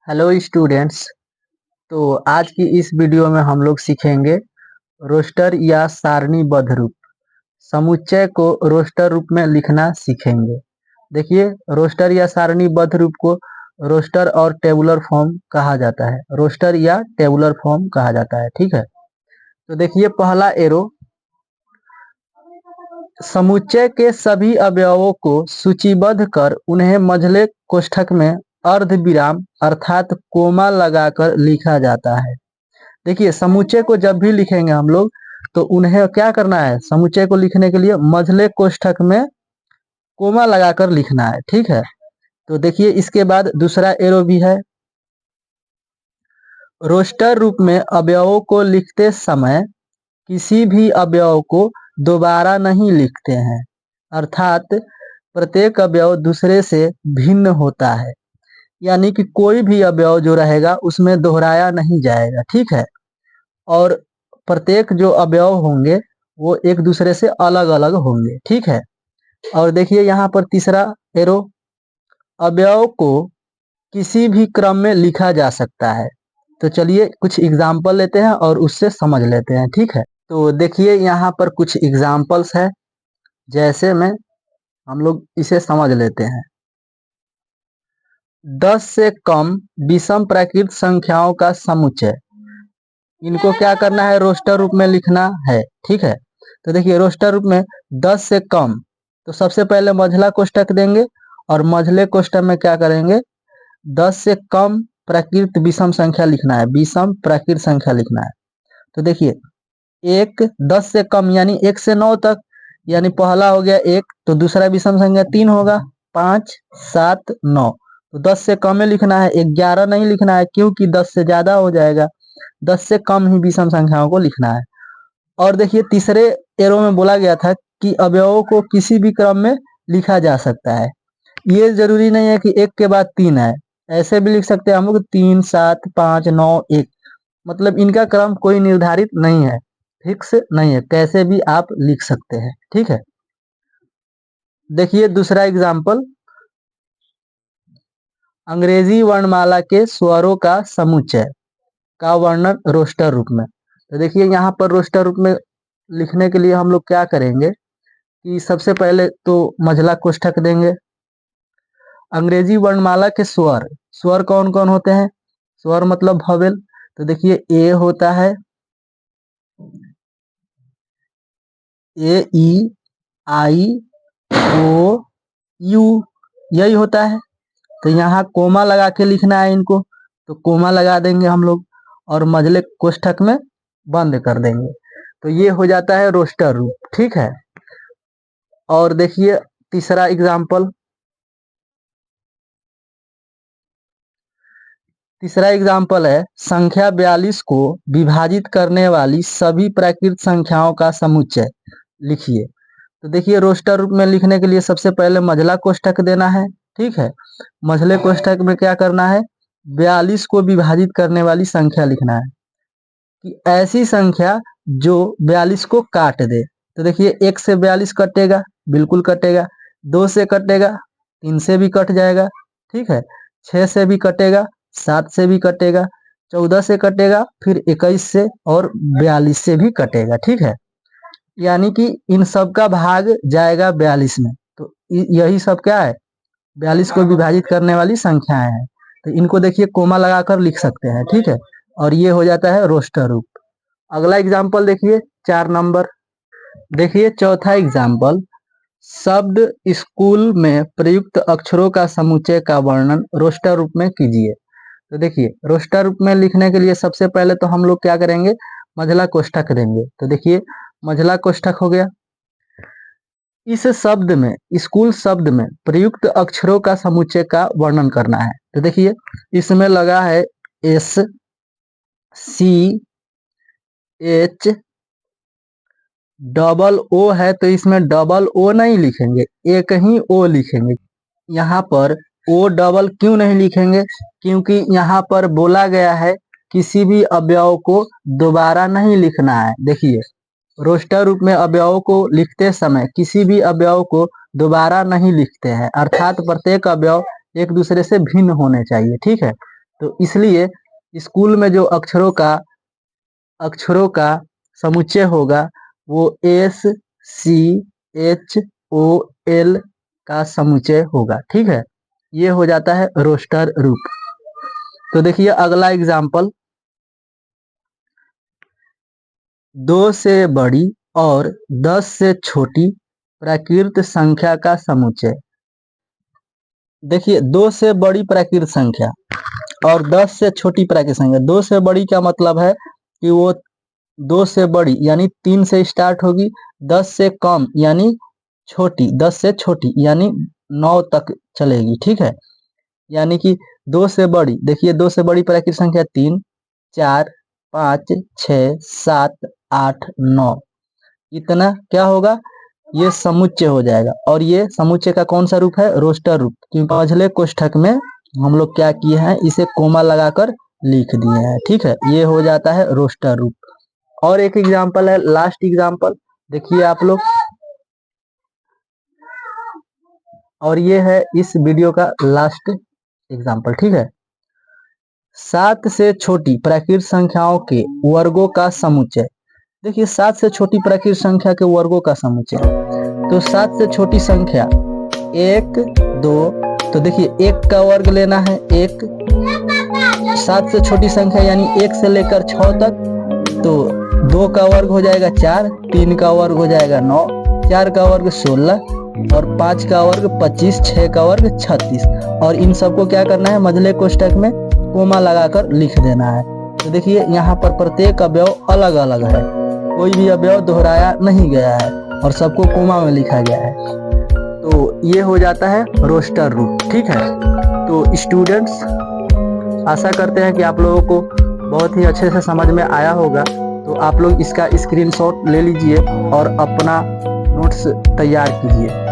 Hello students. तो आज की इस वीडियो में हम लोग सीखेंगे रोस्टर या सारणीबद्ध रूप। समुच्चय को रोस्टर रूप में लिखना सीखेंगे। देखिए, रोस्टर या सारणीबद्ध रूप को रोस्टर और टेबुलर फॉर्म कहा जाता है। रोस्टर या टेबुलर फॉर्म कहा जाता है। ठीक है, तो देखिए पहला एरो, समुच्चय के सभी अवयवों को सूचीबद्ध कर उन्हें मझले कोष्ठक में अर्धविराम अर्थात कोमा लगाकर लिखा जाता है। देखिए, समुच्चय को जब भी लिखेंगे हम लोग तो उन्हें क्या करना है, समुच्चय को लिखने के लिए मझले कोष्ठक में कोमा लगाकर लिखना है। ठीक है, तो देखिए इसके बाद दूसरा एरो भी है। रोस्टर रूप में अवयवों को लिखते समय किसी भी अवयव को दोबारा नहीं लिखते हैं, अर्थात प्रत्येक अवयव दूसरे से भिन्न होता है। यानी कि कोई भी अवयव जो रहेगा उसमें दोहराया नहीं जाएगा। ठीक है, और प्रत्येक जो अवयव होंगे वो एक दूसरे से अलग अलग होंगे। ठीक है, और देखिए यहाँ पर तीसरा एरो, अवयव को किसी भी क्रम में लिखा जा सकता है। तो चलिए कुछ एग्जाम्पल लेते हैं और उससे समझ लेते हैं। ठीक है, तो देखिए यहाँ पर कुछ एग्जाम्पल्स है, जैसे में हम लोग इसे समझ लेते हैं। 10 से कम विषम प्राकृत संख्याओं का समुच्चय, इनको क्या करना है, रोस्टर रूप में लिखना है। ठीक है, तो देखिए रोस्टर रूप में 10 से कम, तो सबसे पहले मझला कोष्ठक देंगे और मझले कोष्ठक में क्या करेंगे, 10 से कम प्राकृत विषम संख्या लिखना है, विषम प्राकृत संख्या लिखना है। तो देखिए एक 10 से कम यानी 1 से 9 तक, यानी पहला हो गया 1, तो दूसरा विषम संख्या 3 होगा, 5 7 9। तो 10 से कम में लिखना है, 11 नहीं लिखना है क्योंकि 10 से ज्यादा हो जाएगा। 10 से कम ही विषम संख्याओं को लिखना है। और देखिए तीसरे एरो में बोला गया था कि अवयवों को किसी भी क्रम में लिखा जा सकता है। ये जरूरी नहीं है कि एक के बाद तीन है, ऐसे भी लिख सकते हैं हम लोग 3 7 5 9 1। मतलब इनका क्रम कोई निर्धारित नहीं है, फिक्स नहीं है, कैसे भी आप लिख सकते हैं। ठीक है, देखिए दूसरा एग्जाम्पल, अंग्रेजी वर्णमाला के स्वरों का समुच्चय का वर्णन रोस्टर रूप में। तो देखिए यहाँ पर रोस्टर रूप में लिखने के लिए हम लोग क्या करेंगे कि सबसे पहले तो मझला कोष्ठक देंगे। अंग्रेजी वर्णमाला के स्वर, स्वर कौन कौन होते हैं, स्वर मतलब भवेल। तो देखिए ए होता है, ए ई आई ओ यू, यही होता है। तो यहाँ कोमा लगा के लिखना है इनको, तो कोमा लगा देंगे हम लोग और मझले कोष्ठक में बंद कर देंगे। तो ये हो जाता है रोस्टर रूप। ठीक है, और देखिए तीसरा एग्जाम्पल, तीसरा एग्जाम्पल है, संख्या 42 को विभाजित करने वाली सभी प्राकृत संख्याओं का समुच्चय लिखिए। तो देखिए रोस्टर रूप में लिखने के लिए सबसे पहले मझला कोष्ठक देना है। ठीक है, मझले कोष्ठक में क्या करना है, 42 को विभाजित करने वाली संख्या लिखना है कि ऐसी संख्या जो 42 को काट दे। तो देखिए 1 से 42 कटेगा, बिल्कुल कटेगा। 2 से कटेगा, 3 से भी कट जाएगा। ठीक है, 6 से भी कटेगा, 7 से भी कटेगा, 14 से कटेगा, फिर 21 से और 42 से भी कटेगा। ठीक है, यानी कि इन सब का भाग जाएगा 42 में। तो यही सब क्या है, 42 को विभाजित करने वाली संख्याएं हैं। तो इनको देखिए कोमा लगाकर लिख सकते हैं। ठीक है, और ये हो जाता है रोस्टर रूप। अगला एग्जाम्पल देखिए 4 नंबर, देखिए चौथा एग्जाम्पल, शब्द स्कूल में प्रयुक्त अक्षरों का समुच्चय का वर्णन रोस्टर रूप में कीजिए। तो देखिए रोस्टर रूप में लिखने के लिए सबसे पहले तो हम लोग क्या करेंगे, मझला कोष्ठक देंगे। तो देखिए मझला कोष्ठक हो गया, इस शब्द में, स्कूल शब्द में प्रयुक्त अक्षरों का समुच्चय का वर्णन करना है। तो देखिए इसमें लगा है S C H, double O है तो इसमें डबल ओ नहीं लिखेंगे, एक ही ओ लिखेंगे। यहाँ पर ओ डबल क्यों नहीं लिखेंगे, क्योंकि यहाँ पर बोला गया है किसी भी अवयव को दोबारा नहीं लिखना है। देखिए रोस्टर रूप में अवयवों को लिखते समय किसी भी अवयव को दोबारा नहीं लिखते हैं, अर्थात प्रत्येक अवयव एक दूसरे से भिन्न होने चाहिए। ठीक है, तो इसलिए स्कूल में जो अक्षरों का समुच्चय होगा वो SCHOL का समुच्चय होगा। ठीक है, ये हो जाता है रोस्टर रूप। तो देखिए अगला एग्जाम्पल, 2 से बड़ी और 10 से छोटी प्राकृत संख्या का समुच्चय। देखिए 2 से बड़ी प्राकृत संख्या और 10 से छोटी प्राकृत संख्या। 2 से बड़ी का मतलब है कि वो 2 से बड़ी यानी 3 से स्टार्ट होगी, 10 से कम यानी छोटी, 10 से छोटी यानी 9 तक चलेगी। ठीक है, यानी कि 2 से बड़ी, देखिए 2 से बड़ी प्राकृत संख्या 3, 4, 5, 6, 7, 8, 9, इतना क्या होगा, ये समुच्चय हो जाएगा। और ये समुच्चय का कौन सा रूप है, रोस्टर रूप। क्योंकि मझले कोष्ठक में हम लोग क्या किए हैं, इसे कोमा लगाकर लिख दिए हैं। ठीक है, ये हो जाता है रोस्टर रूप। और एक एग्जाम्पल है, लास्ट एग्जाम्पल देखिए आप लोग, और ये है इस वीडियो का लास्ट एग्जाम्पल। ठीक है, 7 से छोटी प्राकृत संख्याओं के वर्गों का समुच्चय। देखिए 7 से छोटी प्राकृत संख्या के वर्गों का समुच्चय, तो 7 से छोटी संख्या 1, 2, तो देखिए 1 का वर्ग लेना है 1, 7 से छोटी संख्या यानी 1 से लेकर 6 तक, तो 2 का वर्ग हो जाएगा 4, 3 का वर्ग हो जाएगा 9, 4 का वर्ग 16 और 5 का वर्ग 25, 6 का वर्ग 36। और इन सबको क्या करना है, मझले कोष्ठक में कोमा लगाकर लिख देना है। तो देखिए यहाँ पर प्रत्येक अवयव अलग अलग है, कोई भी अवयव दोहराया नहीं गया है और सबको कोमा में लिखा गया है। तो ये हो जाता है रोस्टर रूप। ठीक है, तो स्टूडेंट्स आशा करते हैं कि आप लोगों को बहुत ही अच्छे से समझ में आया होगा। तो आप लोग इसका स्क्रीनशॉट ले लीजिए और अपना नोट्स तैयार कीजिए।